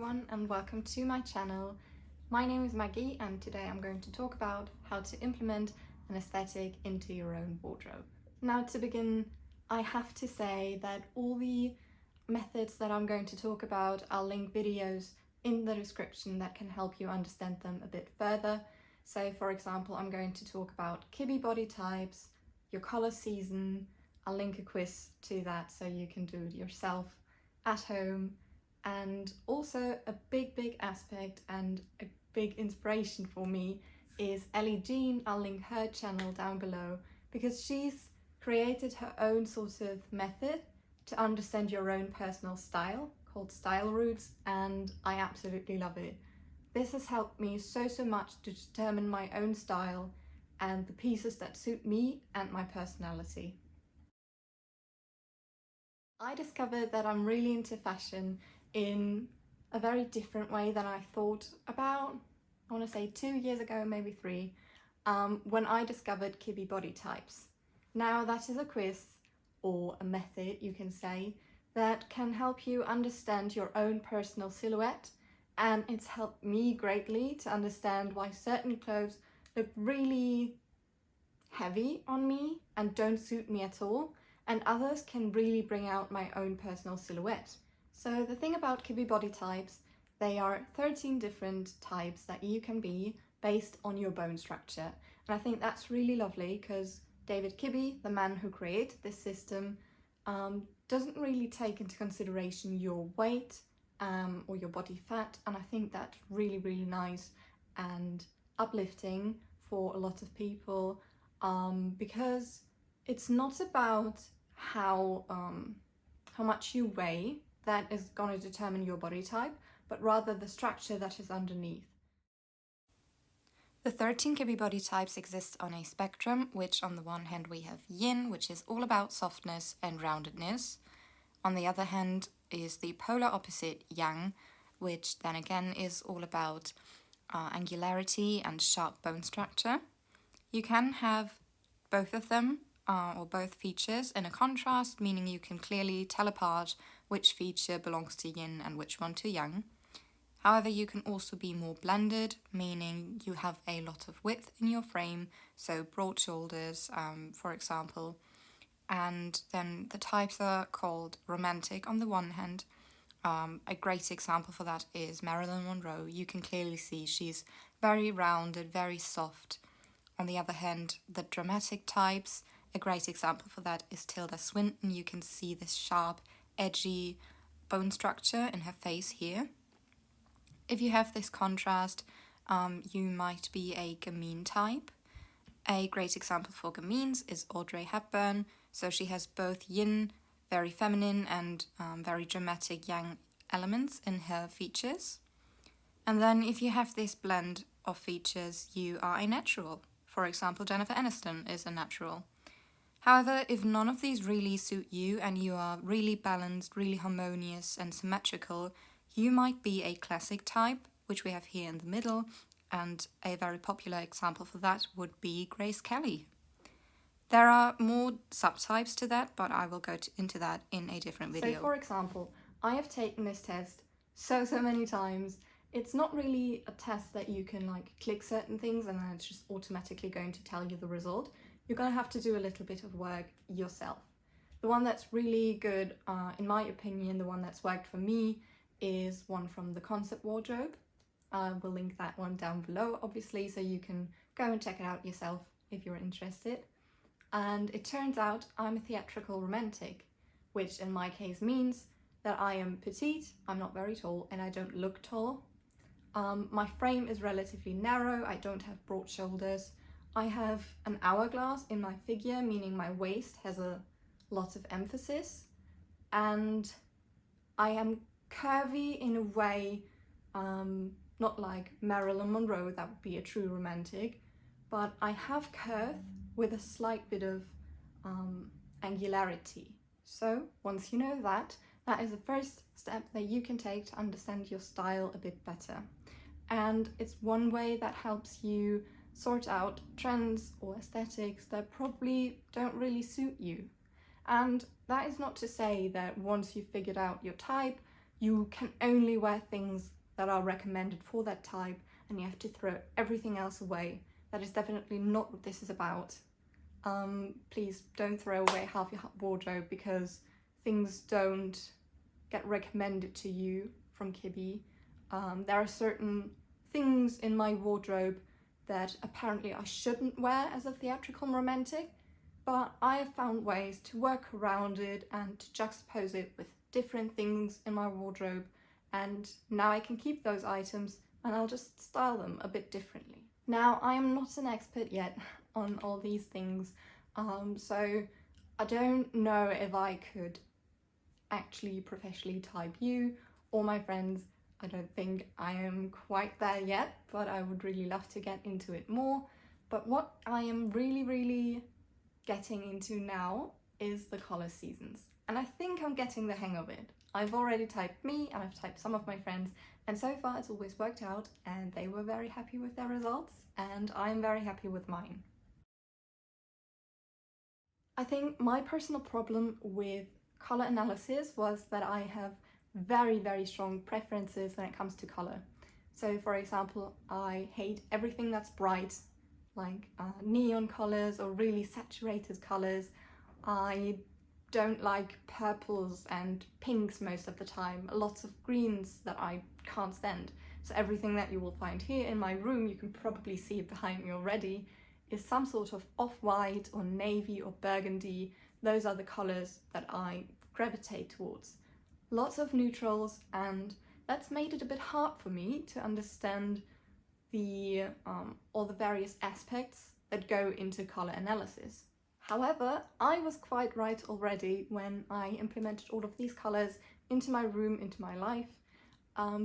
everyone and welcome to my channel. My name is Maggie and today I'm going to talk about how to implement an aesthetic into your own wardrobe. Now to begin, I have to say that all the methods that I'm going to talk about, I'll link videos in the description that can help you understand them a bit further. So for example, I'm going to talk about Kibbe Bodytypes, your color season. I'll link a quiz to that so you can do it yourself at home. And also a big aspect and a big inspiration for me is Ellie Jean. I'll link her channel down below because she's created her own sort of method to understand your own personal style called Style Roots, and I absolutely love it. This has helped me so much to determine my own style and the pieces that suit me and my personality. I discovered that I'm really into fashion in a very different way than I thought about, I want to say 2 years ago, maybe 3, when I discovered Kibbe Bodytypes. Now that is a quiz, or a method you can say, that can help you understand your own personal silhouette, and it's helped me greatly to understand why certain clothes look really heavy on me and don't suit me at all, and others can really bring out my own personal silhouette. So the thing about Kibbe Bodytypes, they are 13 different types that you can be based on your bone structure. And I think that's really lovely because David Kibbe, the man who created this system, doesn't really take into consideration your weight or your body fat. And I think that's really nice and uplifting for a lot of people because it's not about how much you weigh that is going to determine your body type, but rather the structure that is underneath. The 13 Kibbe body types exist on a spectrum, which on the one hand we have yin, which is all about softness and roundedness. On the other hand is the polar opposite yang, which then again is all about angularity and sharp bone structure. You can have both of them or both features in a contrast, meaning you can clearly tell apart which feature belongs to yin and which one to yang. However, you can also be more blended, meaning you have a lot of width in your frame, so broad shoulders, for example. And then the types are called romantic on the one hand. A great example for that is Marilyn Monroe. You can clearly see she's very rounded, very soft. On the other hand, the dramatic types, a great example for that is Tilda Swinton. You can see this sharp, edgy bone structure in her face here. If you have this contrast, you might be a gamine type. A great example for gamines is Audrey Hepburn. So she has both yin, very feminine, and very dramatic yang elements in her features. And then if you have this blend of features, you are a natural. For example, Jennifer Aniston is a natural. However, if none of these really suit you and you are really balanced, really harmonious and symmetrical, you might be a classic type, which we have here in the middle, and a very popular example for that would be Grace Kelly. There are more subtypes to that, but I will go into that in a different video. So for example, I have taken this test so many times. It's not really a test that you can click certain things and then it's just automatically going to tell you the result. You're going to have to do a little bit of work yourself. The one that's really good, in my opinion, the one that's worked for me is one from the Concept Wardrobe. We'll link that one down below, obviously, so you can go and check it out yourself if you're interested. And it turns out I'm a theatrical romantic, which in my case means that I am petite, I'm not very tall, and I don't look tall. My frame is relatively narrow, I don't have broad shoulders. I have an hourglass in my figure, meaning my waist has a lot of emphasis. And I am curvy in a way, not like Marilyn Monroe, that would be a true romantic, but I have curve with a slight bit of angularity. So once you know that, that is the first step that you can take to understand your style a bit better. And it's one way that helps you sort out trends or aesthetics that probably don't really suit you. And that is not to say that once you've figured out your type, you can only wear things that are recommended for that type and you have to throw everything else away. That is definitely not what this is about. Please don't throw away half your wardrobe because things don't get recommended to you from Kibbe. There are certain things in my wardrobe that apparently I shouldn't wear as a theatrical romantic, but I have found ways to work around it and to juxtapose it with different things in my wardrobe, and now I can keep those items and I'll just style them a bit differently. Now, I am not an expert yet on all these things, so I don't know if I could actually professionally type you or my friends. I don't think I am quite there yet, but I would really love to get into it more. But what I am really getting into now is the color seasons. And I think I'm getting the hang of it. I've already typed me and I've typed some of my friends, and so far it's always worked out and they were very happy with their results and I'm very happy with mine. I think my personal problem with color analysis was that I have very strong preferences when it comes to color. So for example, I hate everything that's bright, like neon colors or really saturated colors. I don't like purples and pinks most of the time, lots of greens that I can't stand. So everything that you will find here in my room, you can probably see it behind me already, is some sort of off-white or navy or burgundy. Those are the colors that I gravitate towards. Lots of neutrals, and that's made it a bit hard for me to understand all the various aspects that go into color analysis. However, I was quite right already when I implemented all of these colors into my room, into my life,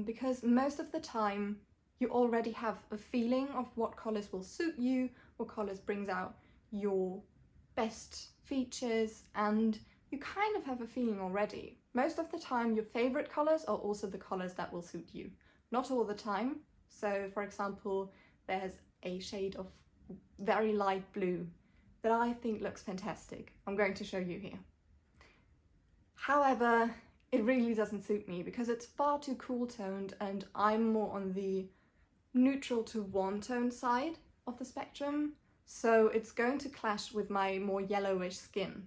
because most of the time you already have a feeling of what colors will suit you, what colors brings out your best features, and you kind of have a feeling already. Most of the time your favorite colors are also the colors that will suit you. Not all the time. So for example, there's a shade of very light blue that I think looks fantastic. I'm going to show you here. However, it really doesn't suit me because it's far too cool toned and I'm more on the neutral to warm tone side of the spectrum, so it's going to clash with my more yellowish skin.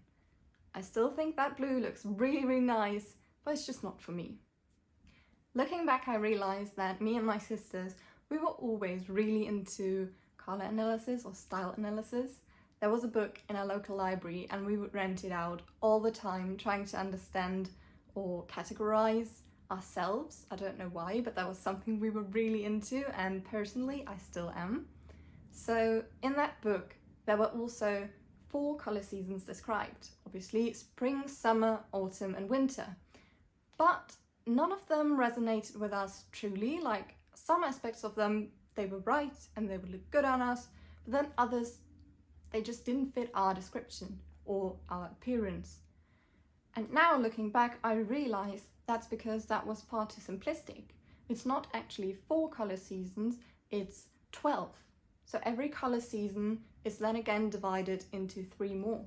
I still think that blue looks really nice, but it's just not for me. Looking back, I realized that me and my sisters, we were always really into color analysis or style analysis. There was a book in our local library and we would rent it out all the time, trying to understand or categorize ourselves. I don't know why, but that was something we were really into, and personally I still am. So in that book there were also 4 color seasons described. Obviously spring, summer, autumn and winter. But none of them resonated with us truly. Like, some aspects of them, they were right and they would look good on us, but then others, they just didn't fit our description or our appearance. And now looking back, I realize that's because that was far too simplistic. It's not actually 4 color seasons, it's 12. So every color season is then again divided into 3 more.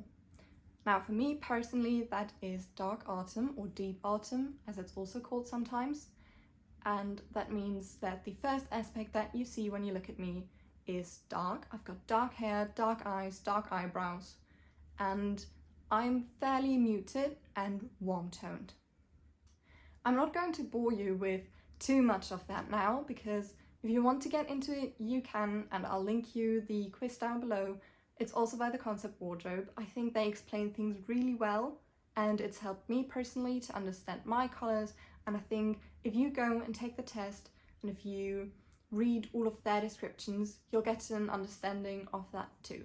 Now for me personally, that is dark autumn or deep autumn, as it's also called sometimes. And that means that the first aspect that you see when you look at me is dark. I've got dark hair, dark eyes, dark eyebrows, and I'm fairly muted and warm-toned. I'm not going to bore you with too much of that now, because if you want to get into it, you can, and I'll link you the quiz down below. It's also by the Concept Wardrobe. I think they explain things really well, and it's helped me personally to understand my colours, and I think if you go and take the test, and if you read all of their descriptions, you'll get an understanding of that too.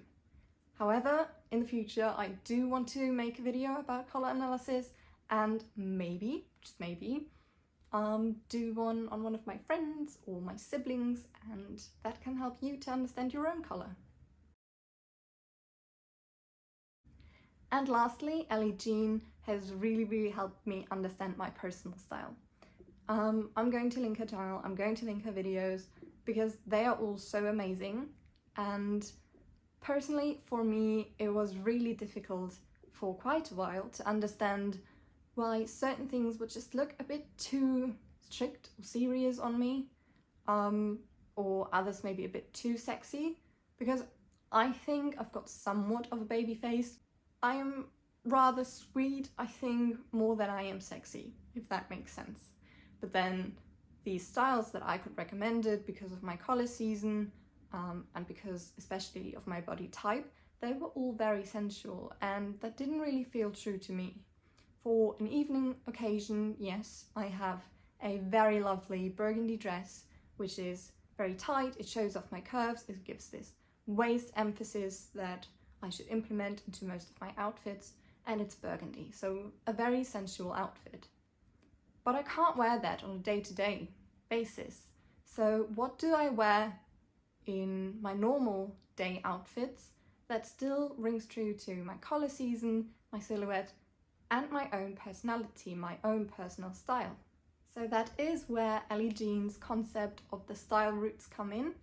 However, in the future, I do want to make a video about colour analysis, and maybe, just maybe, do one on one of my friends or my siblings, and that can help you to understand your own colour. And lastly, Ellie Jean has really helped me understand my personal style. I'm going to link her channel, I'm going to link her videos, because they are all so amazing, and personally for me it was really difficult for quite a while to understand why certain things would just look a bit too strict or serious on me, or others maybe a bit too sexy, because I think I've got somewhat of a baby face. I am rather sweet, I think, more than I am sexy, if that makes sense. But then these styles that I could recommend it because of my color season, and because especially of my body type, they were all very sensual, and that didn't really feel true to me. For an evening occasion, yes, I have a very lovely burgundy dress, which is very tight, it shows off my curves, it gives this waist emphasis that I should implement into most of my outfits, and it's burgundy, so a very sensual outfit. But I can't wear that on a day-to-day basis. So what do I wear in my normal day outfits that still rings true to my color season, my silhouette, and my own personality, my own personal style? So that is where Ellie Jean's concept of the style routes come in,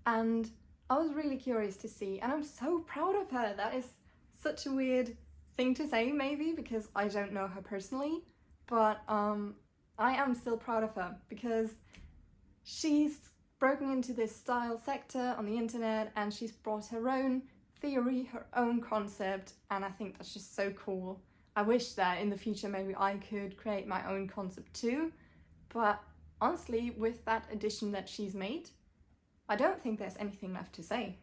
and I was really curious to see, and I'm so proud of her. That is such a weird thing to say maybe, because I don't know her personally, but I am still proud of her because she's broken into this style sector on the internet and she's brought her own theory, her own concept, and I think that's just so cool. I wish that in the future maybe I could create my own concept too, but honestly, with that addition that she's made, I don't think there's anything left to say.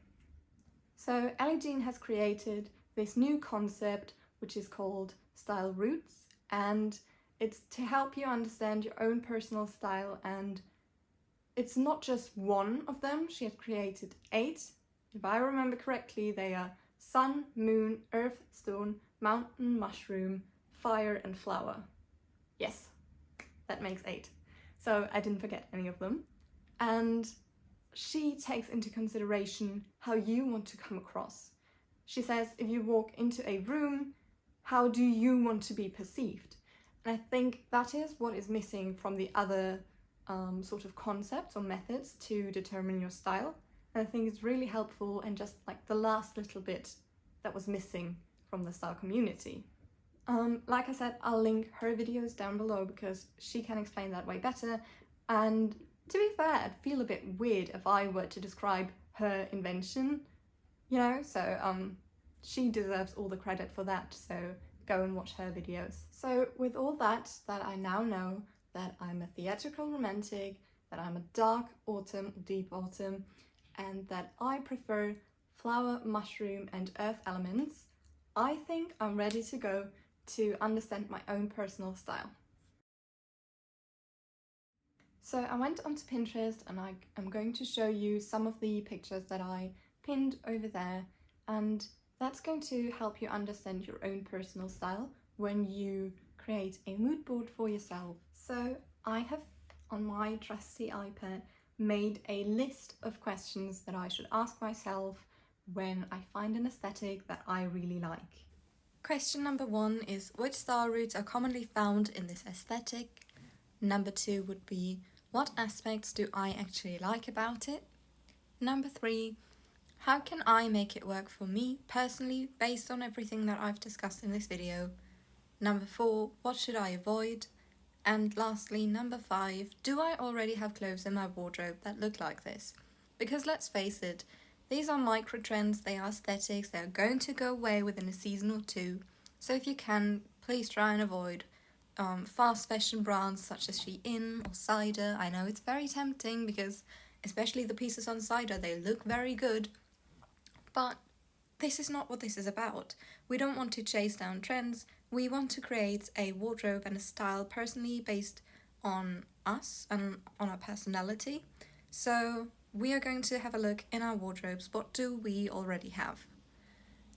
So Ellie Jean has created this new concept which is called Style Roots, and it's to help you understand your own personal style, and it's not just one of them. She has created 8. If I remember correctly, they are sun, moon, earth, stone, mountain, mushroom, fire, and flower. Yes, that makes 8. So I didn't forget any of them. And she takes into consideration how you want to come across. She says, if you walk into a room, how do you want to be perceived? And I think that is what is missing from the other sort of concepts or methods to determine your style. And I think it's really helpful and just like the last little bit that was missing from the style community. Like I said, I'll link her videos down below because she can explain that way better. And to be fair, I'd feel a bit weird if I were to describe her invention, you know, so she deserves all the credit for that, so go and watch her videos. So with all that I now know that I'm a theatrical romantic, that I'm a dark autumn, deep autumn, and that I prefer flower, mushroom and earth elements, I think I'm ready to go to understand my own personal style. So I went onto Pinterest and I'm going to show you some of the pictures that I pinned over there, and that's going to help you understand your own personal style when you create a mood board for yourself. So I have, on my trusty iPad, made a list of questions that I should ask myself when I find an aesthetic that I really like. Question number 1 is, which style roots are commonly found in this aesthetic? Number 2 would be, what aspects do I actually like about it? Number 3, how can I make it work for me personally based on everything that I've discussed in this video? Number 4, what should I avoid? And lastly, number 5, do I already have clothes in my wardrobe that look like this? Because let's face it, these are micro trends, they are aesthetics, they are going to go away within a season or two. So if you can, please try and avoid fast fashion brands such as Shein or Cider. I know it's very tempting because especially the pieces on Cider, they look very good. But this is not what this is about. We don't want to chase down trends. We want to create a wardrobe and a style personally based on us and on our personality. So we are going to have a look in our wardrobes. What do we already have?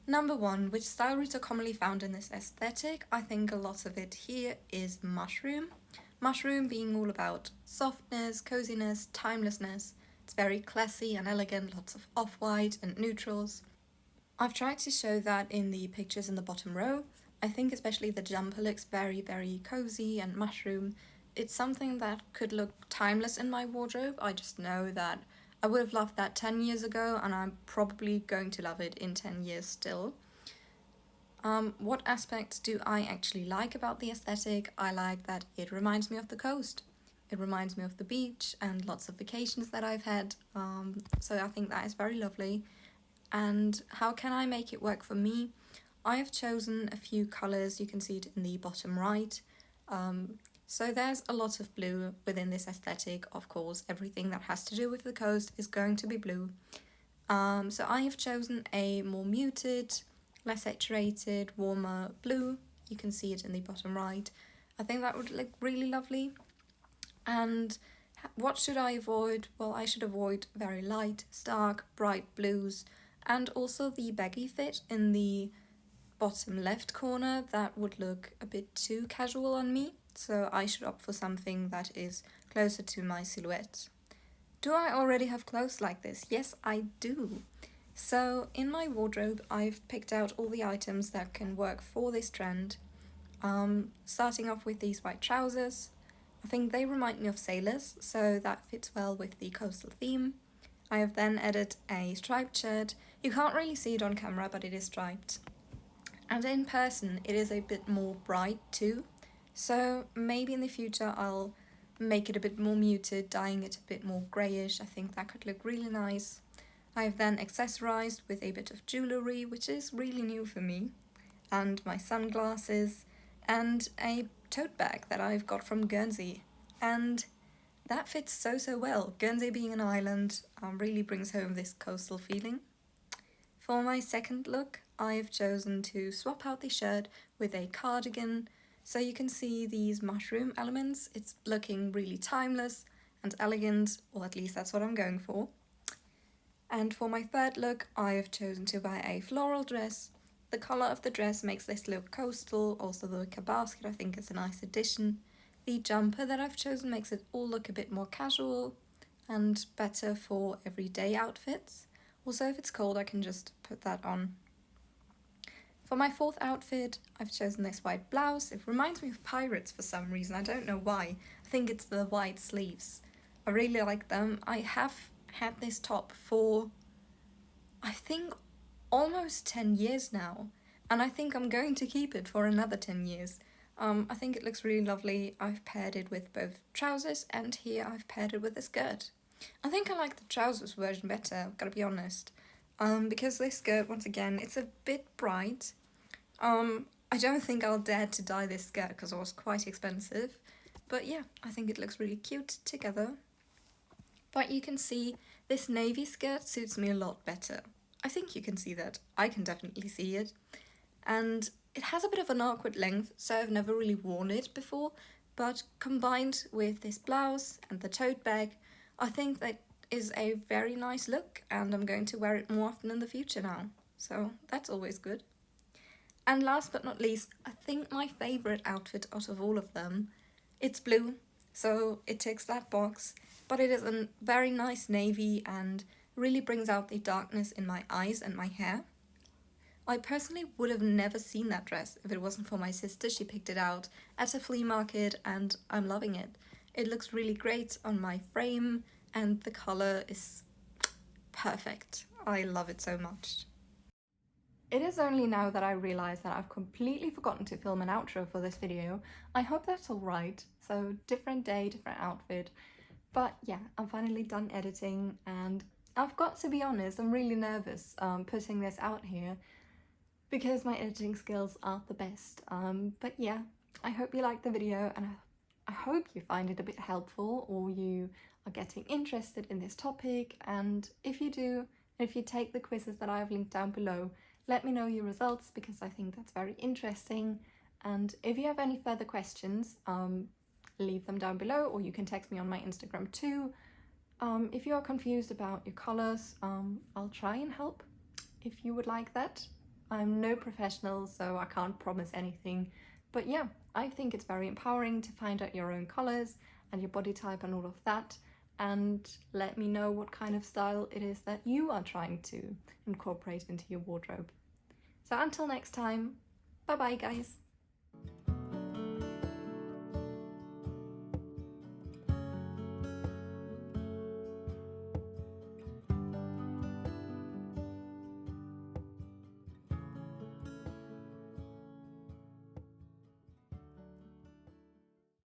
Number 1, which style roots are commonly found in this aesthetic? I think a lot of it here is mushroom. Mushroom being all about softness, coziness, timelessness. It's very classy and elegant, lots of off-white and neutrals. I've tried to show that in the pictures in the bottom row. I think especially the jumper looks very, very cozy and mushroom. It's something that could look timeless in my wardrobe. I just know that I would have loved that 10 years ago and I'm probably going to love it in 10 years still. What aspects do I actually like about the aesthetic? I like that it reminds me of the coast. It reminds me of the beach and lots of vacations that I've had, so I think that is very lovely. And how can I make it work for me? I have chosen a few colours, you can see it in the bottom right. So there's a lot of blue within this aesthetic, of course, everything that has to do with the coast is going to be blue. So I have chosen a more muted, less saturated, warmer blue. You can see it in the bottom right. I think that would look really lovely. And what should I avoid? Well, I should avoid very light, stark, bright blues, and also the baggy fit in the bottom left corner. That would look a bit too casual on me, so I should opt for something that is closer to my silhouette. Do I already have clothes like this? Yes, I do. So in my wardrobe, I've picked out all the items that can work for this trend. Starting off with these white trousers. I think they remind me of sailors, so that fits well with the coastal theme. I have then added a striped shirt. You can't really see it on camera, but it is striped. And in person, it is a bit more bright too. So maybe in the future I'll make it a bit more muted, dyeing it a bit more greyish. I think that could look really nice. I have then accessorised with a bit of jewellery, which is really new for me, and my sunglasses, and a tote bag that I've got from Guernsey. And that fits so well. Guernsey being an island really brings home this coastal feeling. For my second look, I've chosen to swap out the shirt with a cardigan. So you can see these mushroom elements. It's looking really timeless and elegant, or at least that's what I'm going for. And for my third look, I have chosen to buy a floral dress. The colour of the dress makes this look coastal, also the wicker basket I think is a nice addition. The jumper that I've chosen makes it all look a bit more casual and better for everyday outfits. Also, if it's cold, I can just put that on. For my fourth outfit, I've chosen this white blouse. It reminds me of pirates for some reason, I don't know why. I think it's the white sleeves. I really like them. I have had this top for, I think, almost 10 years now, and I think I'm going to keep it for another 10 years. I think it looks really lovely. I've paired it with both trousers, and here I've paired it with a skirt. I think I like the trousers version better, I've gotta be honest, because this skirt, once again, it's a bit bright. I don't think I'll dare to dye this skirt because it was quite expensive, but yeah, I think it looks really cute together. But you can see this navy skirt suits me a lot better. I think you can see that. I can definitely see it. And it has a bit of an awkward length, so I've never really worn it before, but combined with this blouse and the tote bag, I think that is a very nice look, and I'm going to wear it more often in the future now. So that's always good. And last but not least, I think my favourite outfit out of all of them, it's blue, so it ticks that box, but it is a very nice navy and really brings out the darkness in my eyes and my hair. I personally would have never seen that dress if it wasn't for my sister. She picked it out at a flea market and I'm loving it. It looks really great on my frame and the colour is perfect. I love it so much. It is only now that I realise that I've completely forgotten to film an outro for this video. I hope that's alright. So different day, different outfit. But yeah, I'm finally done editing and I've got to be honest, I'm really nervous putting this out here because my editing skills aren't the best. But yeah, I hope you liked the video and I hope you find it a bit helpful or you are getting interested in this topic. And if you do, if you take the quizzes that I have linked down below, let me know your results because I think that's very interesting. And if you have any further questions, leave them down below or you can text me on my Instagram too. If you're confused about your colours, I'll try and help if you would like that. I'm no professional, so I can't promise anything. But yeah, I think it's very empowering to find out your own colours and your body type and all of that. And let me know what kind of style it is that you are trying to incorporate into your wardrobe. So until next time, bye bye guys.